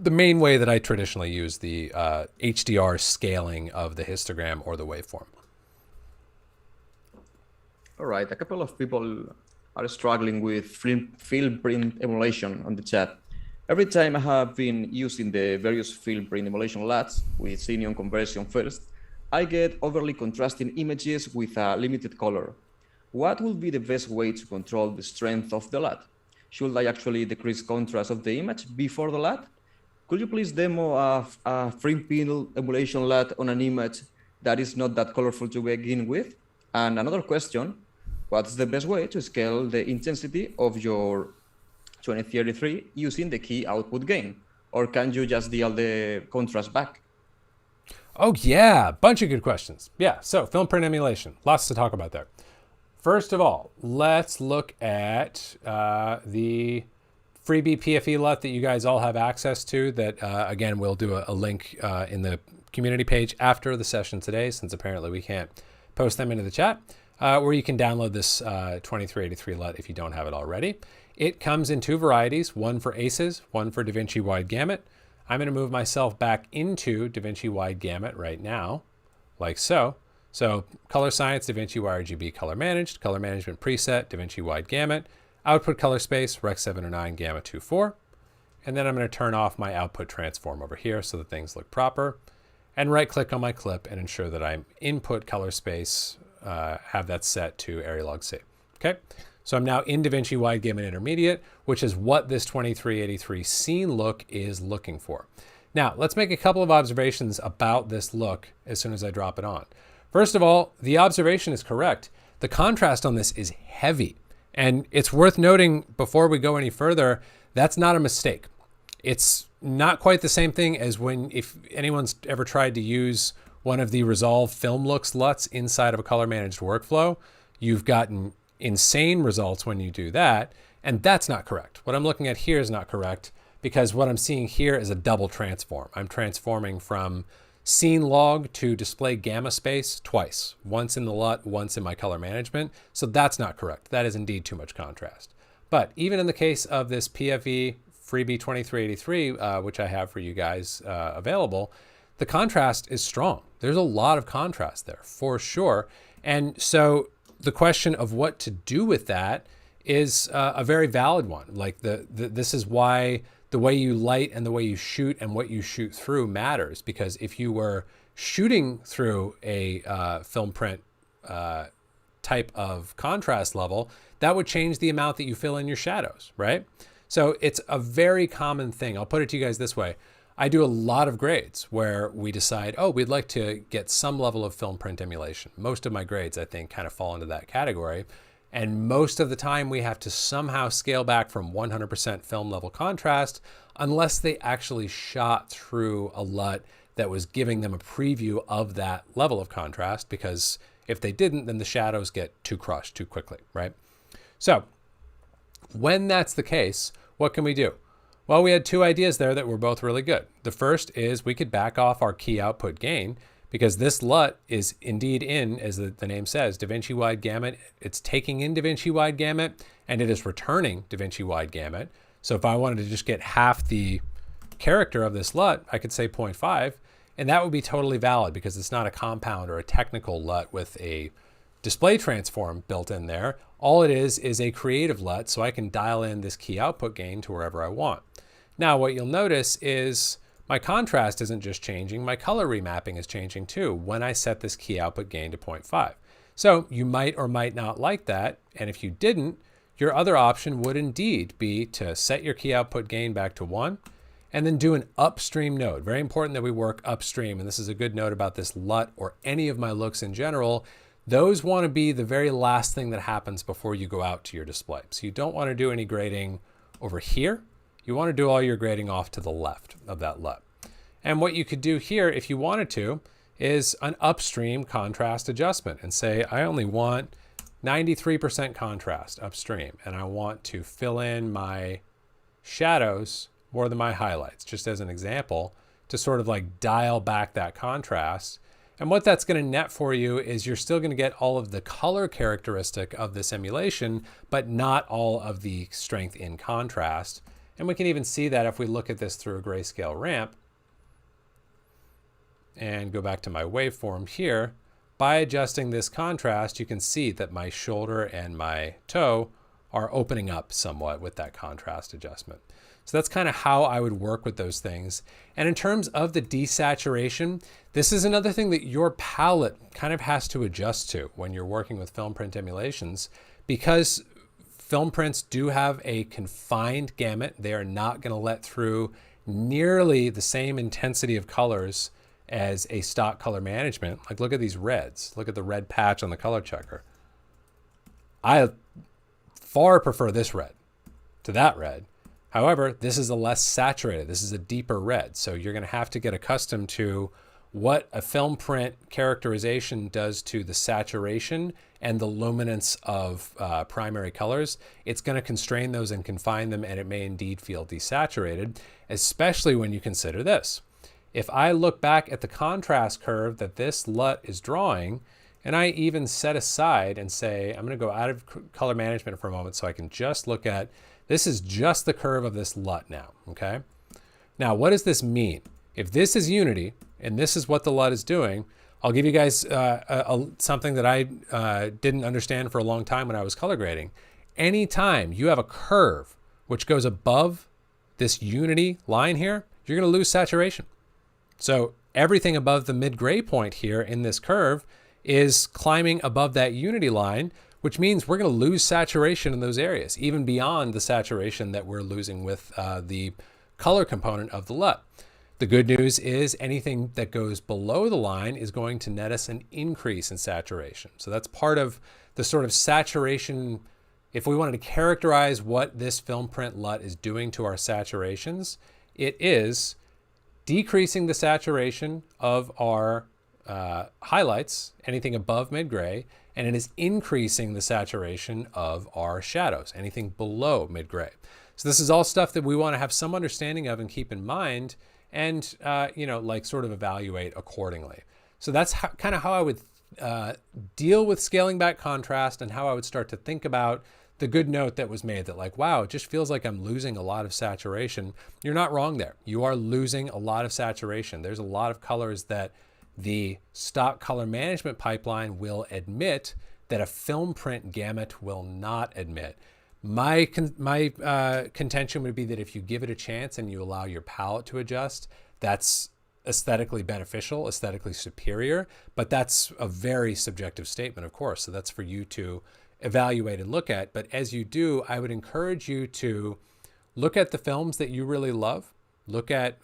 the main way that I traditionally use the HDR scaling of the histogram or the waveform.
All right, a couple of people are struggling with film print emulation on the chat. Every time I have been using the various film print emulation LUTs with Xenon conversion first, I get overly contrasting images with a limited color. What would be the best way to control the strength of the LUT? Should I actually decrease contrast of the image before the LUT? Could you please demo a film print emulation LUT on an image that is not that colorful to begin with? And another question, what's the best way to scale the intensity of your 2033 using the key output gain? Or can you just dial the contrast back?
Oh yeah, bunch of good questions. Yeah, so film print emulation, lots to talk about there. First of all, let's look at the freebie PFE LUT that you guys all have access to that, again, we'll do a link in the community page after the session today, since apparently we can't post them into the chat. where you can download this 2383 LUT if you don't have it already. It comes in two varieties, one for ACES, one for DaVinci Wide Gamut. I'm going to move myself back into DaVinci Wide Gamut right now, like so. So color science, DaVinci YRGB color management preset, DaVinci Wide Gamut, output color space, Rec 709 Gamma 24. And then I'm going to turn off my output transform over here so that things look proper. And right click on my clip and ensure that I'm input color space, have that set to area log C. Okay, so I'm now in DaVinci Wide Gamut Intermediate, which is what this 2383 scene look is looking for. Now, let's make a couple of observations about this look as soon as I drop it on. First of all, the observation is correct. The contrast on this is heavy. And it's worth noting before we go any further, that's not a mistake. It's not quite the same thing as if anyone's ever tried to use one of the Resolve Film Looks LUTs inside of a color managed workflow. You've gotten insane results when you do that, and that's not correct. What I'm looking at here is not correct because what I'm seeing here is a double transform. I'm transforming from scene log to display gamma space twice, once in the LUT, once in my color management. So that's not correct. That is indeed too much contrast. But even in the case of this PFE Freebie 2383, which I have for you guys available, the contrast is strong. There's a lot of contrast there for sure. And so the question of what to do with that is a very valid one. Like this is why the way you light and the way you shoot and what you shoot through matters, because if you were shooting through a film print type of contrast level, that would change the amount that you fill in your shadows, right? So it's a very common thing. I'll put it to you guys this way. I do a lot of grades where we decide, oh, we'd like to get some level of film print emulation. Most of my grades, I think, kind of fall into that category. And most of the time we have to somehow scale back from 100% film level contrast unless they actually shot through a LUT that was giving them a preview of that level of contrast, because if they didn't, then the shadows get too crushed too quickly, right? So when that's the case, what can we do? Well, we had two ideas there that were both really good. The first is we could back off our key output gain, because this LUT is indeed in, as the name says, DaVinci Wide Gamut. It's taking in DaVinci Wide Gamut, and it is returning DaVinci Wide Gamut. So if I wanted to just get half the character of this LUT, I could say 0.5, and that would be totally valid because it's not a compound or a technical LUT with a display transform built in there. All it is a creative LUT, so I can dial in this key output gain to wherever I want. Now, what you'll notice is my contrast isn't just changing, my color remapping is changing too when I set this key output gain to 0.5. So you might or might not like that, and if you didn't, your other option would indeed be to set your key output gain back to 1 and then do an upstream node. Very important that we work upstream, and this is a good note about this LUT or any of my looks in general. Those want to be the very last thing that happens before you go out to your display. So you don't want to do any grading over here. You want to do all your grading off to the left of that LUT. And what you could do here, if you wanted to, is an upstream contrast adjustment and say, I only want 93% contrast upstream, and I want to fill in my shadows more than my highlights, just as an example, to sort of like dial back that contrast. And what that's going to net for you is you're still going to get all of the color characteristic of this emulation, but not all of the strength in contrast. And we can even see that if we look at this through a grayscale ramp and go back to my waveform here. By adjusting this contrast, you can see that my shoulder and my toe are opening up somewhat with that contrast adjustment. So that's kind of how I would work with those things. And in terms of the desaturation, this is another thing that your palette kind of has to adjust to when you're working with film print emulations, because film prints do have a confined gamut. They are not going to let through nearly the same intensity of colors as a stock color management. Like, look at these reds. Look at the red patch on the color checker. I far prefer this red to that red. However, this is a less saturated. This is a deeper red. So you're going to have to get accustomed to what a film print characterization does to the saturation and the luminance of primary colors. It's going to constrain those and confine them, and it may indeed feel desaturated, especially when you consider this. If I look back at the contrast curve that this LUT is drawing, And I even set aside and say, I'm going to go out of color management for a moment so I can just look at, this is just the curve of this LUT now, okay? Now, what does this mean? If this is unity, and this is what the LUT is doing, I'll give you guys something that I didn't understand for a long time when I was color grading. Anytime you have a curve which goes above this unity line here, you're going to lose saturation. So everything above the mid-gray point here in this curve is climbing above that unity line, which means we're going to lose saturation in those areas, even beyond the saturation that we're losing with the color component of the LUT. The good news is anything that goes below the line is going to net us an increase in saturation. So that's part of the sort of saturation. If we wanted to characterize what this film print LUT is doing to our saturations, it is decreasing the saturation of our highlights, anything above mid-gray, and it is increasing the saturation of our shadows, anything below mid-gray. So this is all stuff that we want to have some understanding of and keep in mind and, like sort of evaluate accordingly. So that's kind of how I would deal with scaling back contrast and how I would start to think about the good note that was made that like, wow, it just feels like I'm losing a lot of saturation. You're not wrong there. You are losing a lot of saturation. There's a lot of colors that the stock color management pipeline will admit that a film print gamut will not admit. My contention would be that if you give it a chance and you allow your palette to adjust, that's aesthetically beneficial, aesthetically superior, but that's a very subjective statement, of course. So that's for you to evaluate and look at. But as you do, I would encourage you to look at the films that you really love. Look at,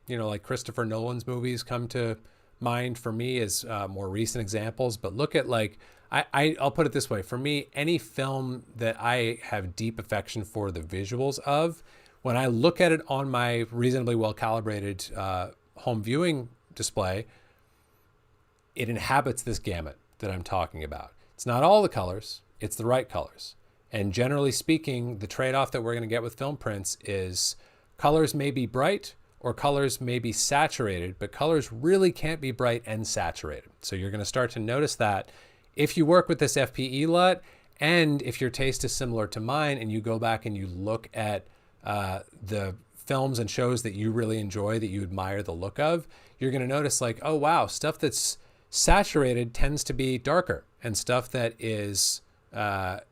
like Christopher Nolan's movies come to mind for me as more recent examples, but look at like, I'll put it this way. For me, any film that I have deep affection for the visuals of, when I look at it on my reasonably well calibrated home viewing display, it inhabits this gamut that I'm talking about. It's not all the colors, it's the right colors. And generally speaking, the trade-off that we're going to get with film prints is colors may be bright or colors may be saturated, but colors really can't be bright and saturated. So you're going to start to notice that if you work with this FPE LUT, and if your taste is similar to mine and you go back and you look at the films and shows that you really enjoy, that you admire the look of, you're going to notice like, oh wow, stuff that's saturated tends to be darker, and stuff that is that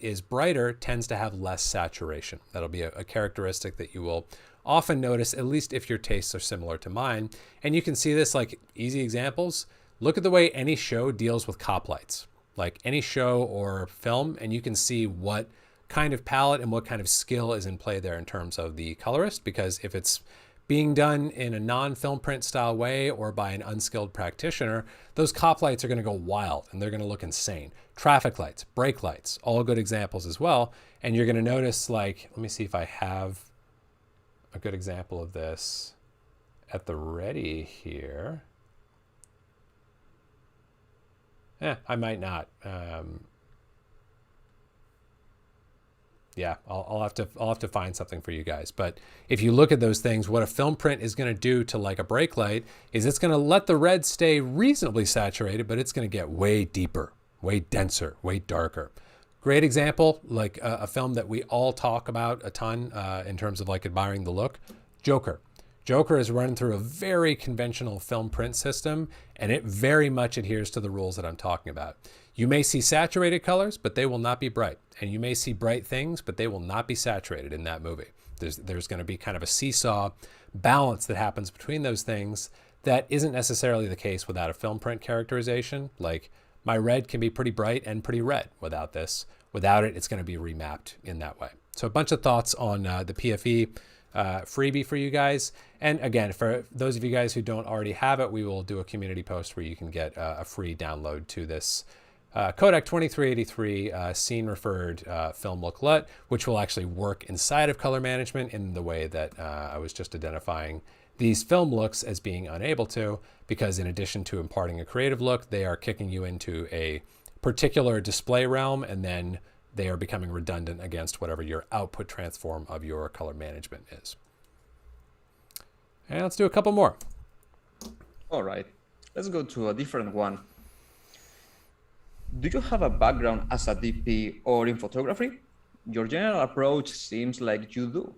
is brighter tends to have less saturation. That'll be a characteristic that you will often notice, at least if your tastes are similar to mine. And you can see this, like easy examples. Look at the way any show deals with cop lights, like any show or film, and you can see what kind of palette and what kind of skill is in play there in terms of the colorist, because if it's being done in a non-film print style way or by an unskilled practitioner, those cop lights are going to go wild and they're going to look insane. Traffic lights, brake lights, all good examples as well. And you're going to notice, like, let me see if I have a good example of this at the ready here. I might not. Yeah, I'll have to find something for you guys. But if you look at those things, what a film print is going to do to like a brake light is it's going to let the red stay reasonably saturated, but it's going to get way deeper, way denser, way darker. Great example, like a film that we all talk about a ton in terms of like admiring the look, Joker. Joker is run through a very conventional film print system, and it very much adheres to the rules that I'm talking about. You may see saturated colors, but they will not be bright. And you may see bright things, but they will not be saturated in that movie. There's going to be kind of a seesaw balance that happens between those things that isn't necessarily the case without a film print characterization. Like my red can be pretty bright and pretty red without this. Without it, it's going to be remapped in that way. So a bunch of thoughts on the PFE freebie for you guys. And again, for those of you guys who don't already have it, we will do a community post where you can get a free download to this Kodak 2383 scene referred film look LUT, which will actually work inside of color management in the way that I was just identifying these film looks as being unable to, because in addition to imparting a creative look, they are kicking you into a particular display realm, and then they are becoming redundant against whatever your output transform of your color management is. And let's do a couple more.
All right. Let's go to a different one. Do you have a background as a DP or in photography? Your general approach seems like you do.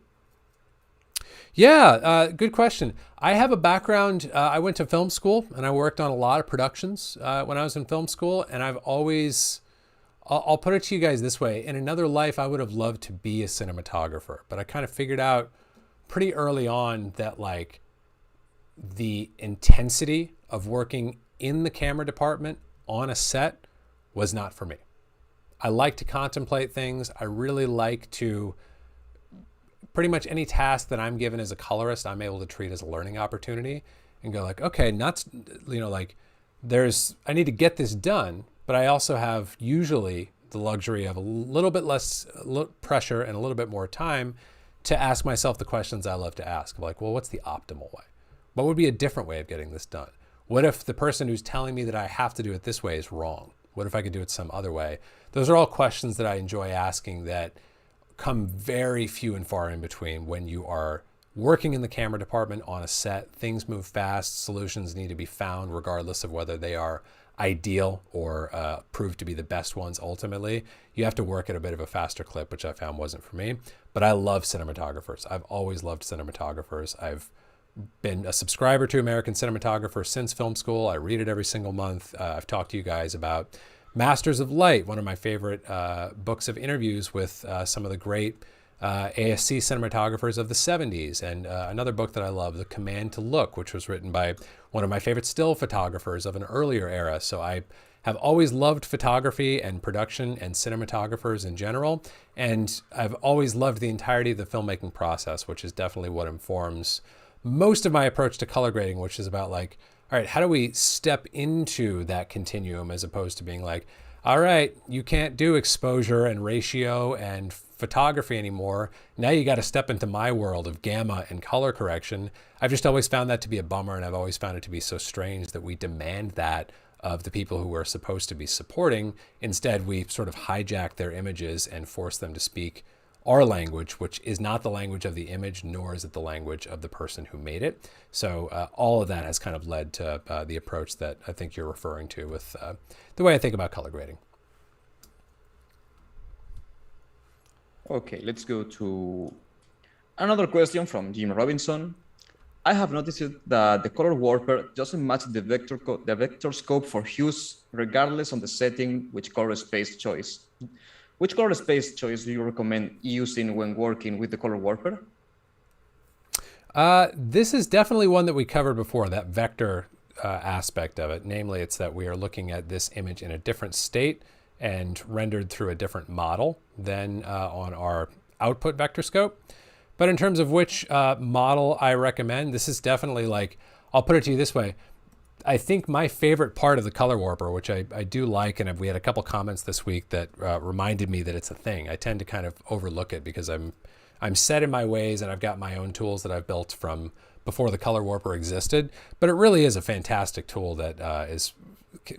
Yeah, good question. I have a background. I went to film school and I worked on a lot of productions when I was in film school. And I've always, I'll put it to you guys this way. In another life, I would have loved to be a cinematographer, but I kind of figured out pretty early on that like the intensity of working in the camera department on a set was not for me. I like to contemplate things. I really like to, pretty much any task that I'm given as a colorist, I'm able to treat as a learning opportunity and go like, okay, not, like I need to get this done, but I also have usually the luxury of a little bit less pressure and a little bit more time to ask myself the questions I love to ask. Like, well, what's the optimal way? What would be a different way of getting this done? What if the person who's telling me that I have to do it this way is wrong? What if I could do it some other way? Those are all questions that I enjoy asking that come very few and far in between when you are working in the camera department on a set. Things move fast. Solutions need to be found regardless of whether they are ideal or prove to be the best ones ultimately. You have to work at a bit of a faster clip, which I found wasn't for me. But I love cinematographers. I've always loved cinematographers. I've been a subscriber to American Cinematographer since film school. I read it every single month. I've talked to you guys about Masters of Light, one of my favorite books of interviews with some of the great ASC cinematographers of the 70s. And another book that I love, The Command to Look, which was written by one of my favorite still photographers of an earlier era. So I have always loved photography and production and cinematographers in general. And I've always loved the entirety of the filmmaking process, which is definitely what informs most of my approach to color grading, which is about like, all right, how do we step into that continuum as opposed to being like, all right, you can't do exposure and ratio and photography anymore. Now you got to step into my world of gamma and color correction. I've just always found that to be a bummer, and I've always found it to be so strange that we demand that of the people who we're supposed to be supporting. Instead, we sort of hijack their images and force them to speak our language, which is not the language of the image, nor is it the language of the person who made it. So all of that has kind of led to the approach that I think you're referring to with the way I think about color grading.
Okay, let's go to another question from Jim Robinson. I have noticed that the color warper doesn't match the vector scope for hues, regardless of the setting, which color space choice. Which color space choice do you recommend using when working with the color warper?
This is definitely one that we covered before, that vector aspect of it. Namely, it's that we are looking at this image in a different state and rendered through a different model than on our output vector scope. But in terms of which model I recommend, this is definitely like, I'll put it to you this way. I think my favorite part of the color warper, which I do like, and we had a couple comments this week that reminded me that it's a thing. I tend to kind of overlook it because I'm set in my ways and I've got my own tools that I've built from before the color warper existed. But it really is a fantastic tool that is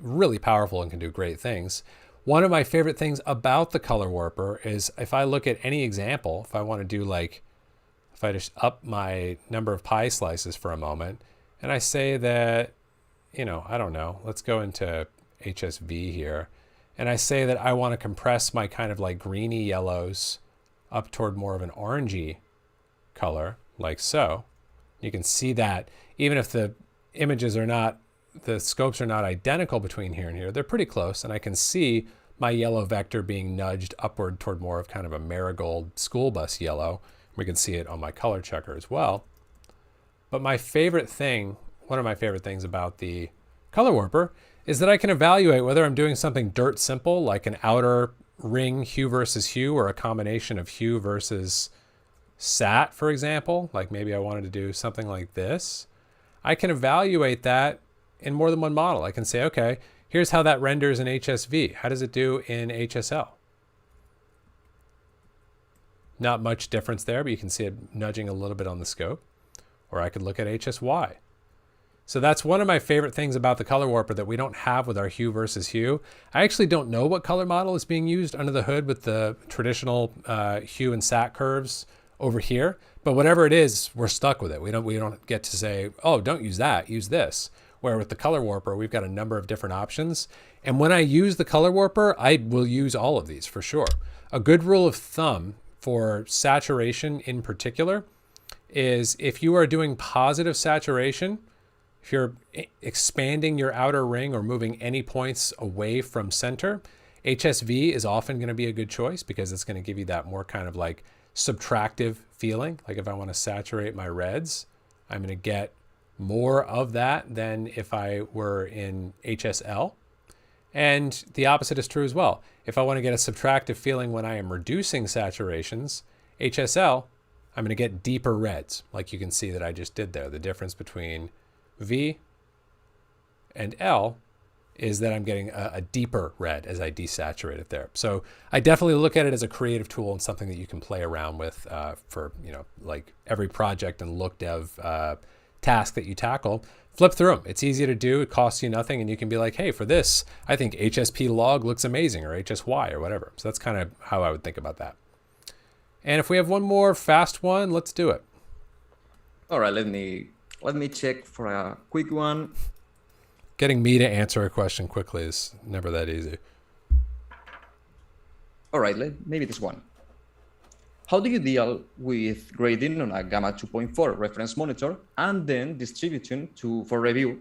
really powerful and can do great things. One of my favorite things about the color warper is if I look at any example, if I want to do like, if I just up my number of pie slices for a moment and I say that, I don't know, let's go into HSV here. And I say that I want to compress my kind of like greeny yellows up toward more of an orangey color, like so. You can see that even if the images are not, the scopes are not identical between here and here, they're pretty close. And I can see my yellow vector being nudged upward toward more of kind of a marigold school bus yellow. We can see it on my color checker as well. But my favorite thing, one of my favorite things about the color warper is that I can evaluate whether I'm doing something dirt simple, like an outer ring hue versus hue, or a combination of hue versus sat, for example. Like maybe I wanted to do something like this. I can evaluate that in more than one model. I can say, okay, here's how that renders in HSV. How does it do in HSL? Not much difference there, but you can see it nudging a little bit on the scope. Or I could look at HSY. So that's one of my favorite things about the color warper that we don't have with our hue versus hue. I actually don't know what color model is being used under the hood with the traditional hue and sat curves over here. But whatever it is, we're stuck with it. We don't get to say, oh, don't use that, use this. where with the color warper, we've got a number of different options. And when I use the color warper, I will use all of these for sure. A good rule of thumb for saturation in particular is if you are doing positive saturation, if you're expanding your outer ring or moving any points away from center, HSV is often going to be a good choice because it's going to give you that more kind of like subtractive feeling. Like if I want to saturate my reds, I'm going to get more of that than if I were in HSL. And the opposite is true as well. If I want to get a subtractive feeling when I am reducing saturations, HSL, I'm going to get deeper reds, like you can see that I just did there. The difference between V and L is that I'm getting a deeper red as I desaturate it there. So I definitely look at it as a creative tool and something that you can play around with for, you know, like every project and look dev task that you tackle. Flip through them. It's easy to do. It costs you nothing. And you can be like, hey, for this, I think HSP log looks amazing, or HSY or whatever. So that's kind of how I would think about that. And if we have one more fast one, let's do it.
All right, let me check for a quick one.
Getting me to answer a question quickly is never that easy.
All right, maybe this one. How do you deal with grading on a Gamma 2.4 reference monitor and then distributing for review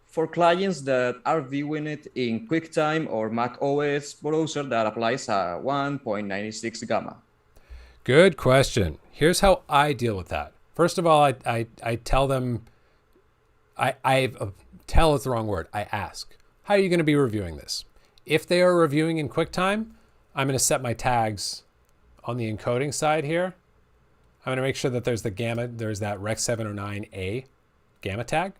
for clients that are viewing it in QuickTime or Mac OS browser that applies a 1.96 Gamma?
Good question. Here's how I deal with that. First of all, I tell them, tell is the wrong word. I ask, how are you going to be reviewing this? If they are reviewing in QuickTime, I'm going to set my tags on the encoding side here. I'm going to make sure that there's there's that Rec 709A gamma tag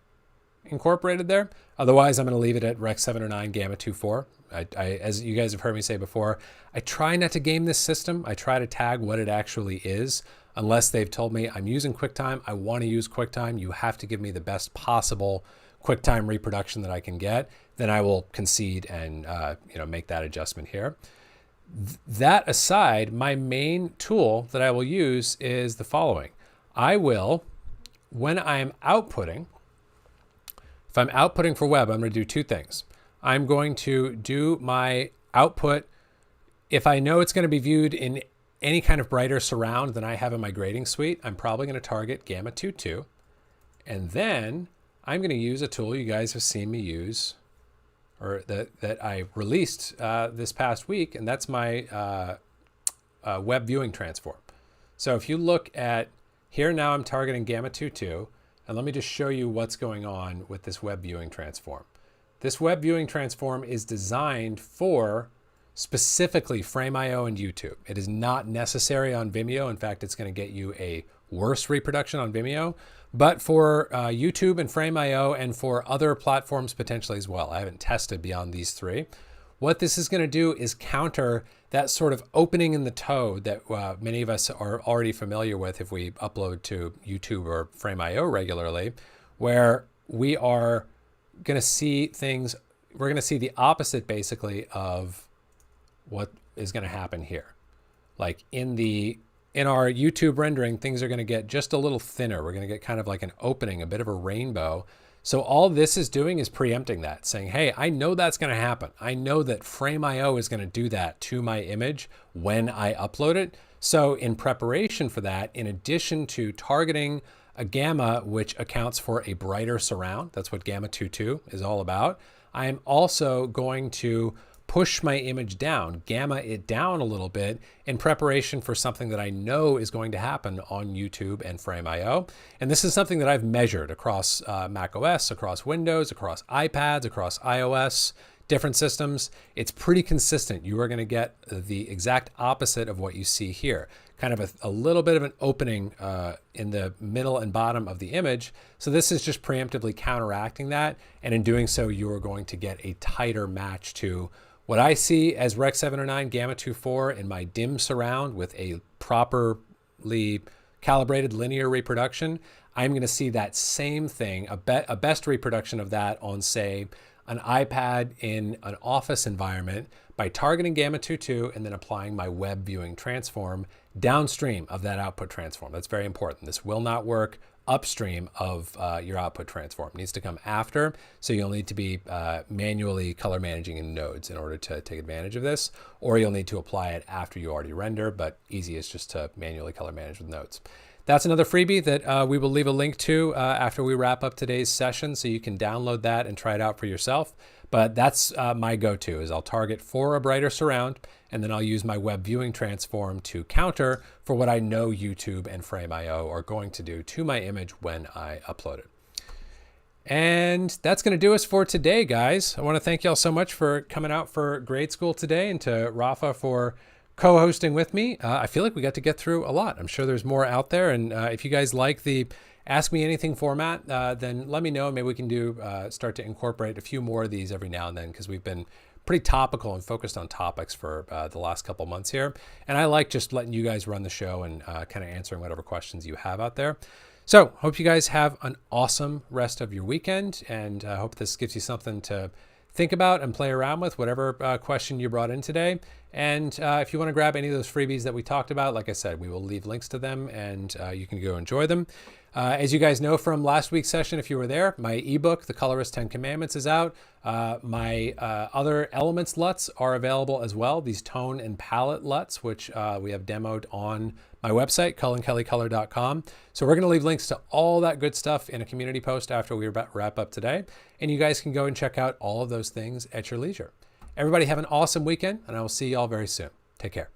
incorporated there. Otherwise, I'm going to leave it at Rec 709 gamma 24. As you guys have heard me say before, I try not to game this system. I try to tag what it actually is, unless they've told me I'm using QuickTime. I want to use QuickTime. You have to give me the best possible QuickTime reproduction that I can get. Then I will concede and make that adjustment here. That aside, my main tool that I will use is the following. I will, when I'm outputting, if I'm outputting for web, I'm going to do two things. I'm going to do my output. If I know it's going to be viewed in any kind of brighter surround than I have in my grading suite, I'm probably going to target Gamma 2.2. And then I'm going to use a tool you guys have seen me use, or that I released this past week, and that's my web viewing transform. So if you look at here now, I'm targeting Gamma 2.2, and let me just show you what's going on with this web viewing transform. This web viewing transform is designed for specifically Frame.io and YouTube. It is not necessary on Vimeo. In fact, it's going to get you a worse reproduction on Vimeo, but for YouTube and Frame.io and for other platforms potentially as well. I haven't tested beyond these three. What this is going to do is counter that sort of opening in the toe that many of us are already familiar with if we upload to YouTube or Frame.io regularly, where we are going to see things, we're going to see the opposite basically of what is going to happen here. Like in our YouTube rendering, things are going to get just a little thinner. We're going to get kind of like an opening, a bit of a rainbow. So all this is doing is preempting that, saying, hey, I know that's going to happen. I know that Frame.io is going to do that to my image when I upload it. So in preparation for that, in addition to targeting a gamma, which accounts for a brighter surround, that's what Gamma 2.2 is all about, I'm also going to push my image down, gamma it down a little bit in preparation for something that I know is going to happen on YouTube and Frame.io. And this is something that I've measured across Mac OS, across Windows, across iPads, across iOS, different systems. It's pretty consistent. You are going to get the exact opposite of what you see here. Kind of a little bit of an opening in the middle and bottom of the image. So this is just preemptively counteracting that. And in doing so, you are going to get a tighter match to what I see as Rec 709 Gamma 2.4 in my dim surround with a properly calibrated linear reproduction. I'm going to see that same thing, a best reproduction of that on, say, an iPad in an office environment by targeting Gamma 2.2 and then applying my web viewing transform downstream of that output transform. That's very important. This will not work upstream of your output transform. It needs to come after, so you'll need to be manually color managing in nodes in order to take advantage of this, or you'll need to apply it after you already render, but easiest just to manually color manage with nodes. That's another freebie that we will leave a link to after we wrap up today's session, so you can download that and try it out for yourself. But that's my go-to, is I'll target for a brighter surround, and then I'll use my web viewing transform to counter for what I know YouTube and Frame.io are going to do to my image when I upload it. And that's going to do us for today, guys. I want to thank y'all so much for coming out for grade school today, and to Rafa for co-hosting with me. I feel like we got to get through a lot. I'm sure there's more out there. And if you guys like the Ask Me Anything format, then let me know. Maybe we can start to incorporate a few more of these every now and then, because we've been pretty topical and focused on topics for the last couple months here. And I like just letting you guys run the show and kind of answering whatever questions you have out there. So hope you guys have an awesome rest of your weekend, and I hope this gives you something to think about and play around with, whatever question you brought in today. And if you want to grab any of those freebies that we talked about, like I said, we will leave links to them, and you can go enjoy them. As you guys know from last week's session, if you were there, my ebook, The Colorist 10 Commandments, is out. My other elements LUTs are available as well, these tone and palette LUTs, which we have demoed on my website, cullenkellycolor.com. So we're going to leave links to all that good stuff in a community post after we wrap up today. And you guys can go and check out all of those things at your leisure. Everybody have an awesome weekend, and I will see you all very soon. Take care.